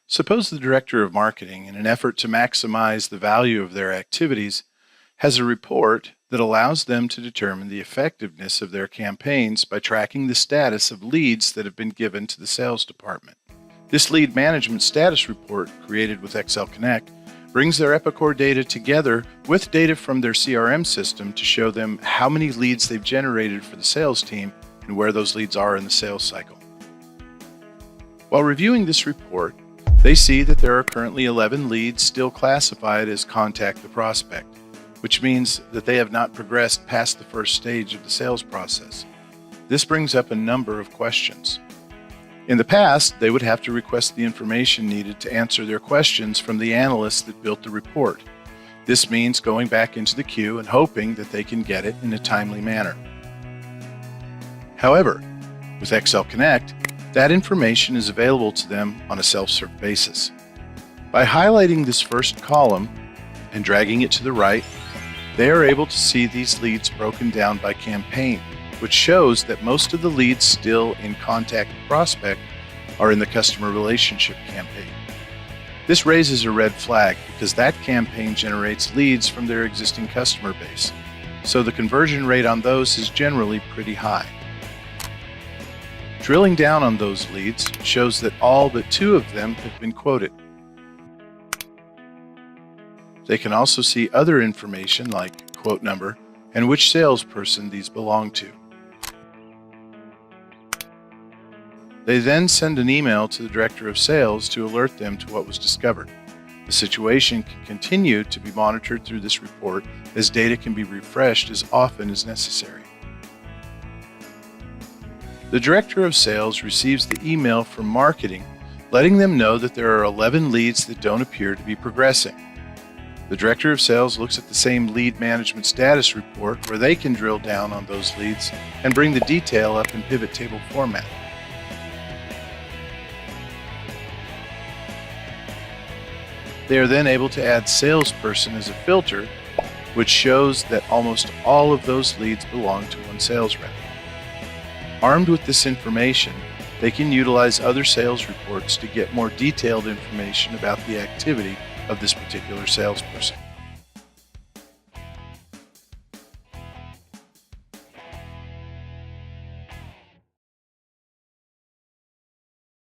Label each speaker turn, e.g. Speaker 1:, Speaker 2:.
Speaker 1: Suppose the director of marketing, in an effort to maximize the value of their activities, has a report that allows them to determine the effectiveness of their campaigns by tracking the status of leads that have been given to the sales department. This lead management status report, created with Excel Connect, brings their Epicor data together with data from their CRM system to show them how many leads they've generated for the sales team and where those leads are in the sales cycle. While reviewing this report, they see that there are currently 11 leads still classified as contact the prospect, which means that they have not progressed past the first stage of the sales process. This brings up a number of questions. In the past, they would have to request the information needed to answer their questions from the analyst that built the report. This means going back into the queue and hoping that they can get it in a timely manner. However, with Excel Connect, that information is available to them on a self-serve basis. By highlighting this first column and dragging it to the right, they are able to see these leads broken down by campaign, which shows that most of the leads still in Contact Prospect are in the Customer Relationship campaign. This raises a red flag because that campaign generates leads from their existing customer base, so the conversion rate on those is generally pretty high. Drilling down on those leads shows that all but 2 of them have been quoted. They can also see other information like quote number and which salesperson these belong to. They then send an email to the Director of Sales to alert them to what was discovered. The situation can continue to be monitored through this report as data can be refreshed as often as necessary. The Director of Sales receives the email from marketing letting them know that there are 11 leads that don't appear to be progressing. The Director of Sales looks at the same lead management status report where they can drill down on those leads and bring the detail up in pivot table format. They are then able to add salesperson as a filter, which shows that almost all of those leads belong to one sales rep. Armed with this information, they can utilize other sales reports to get more detailed information about the activity of this particular salesperson.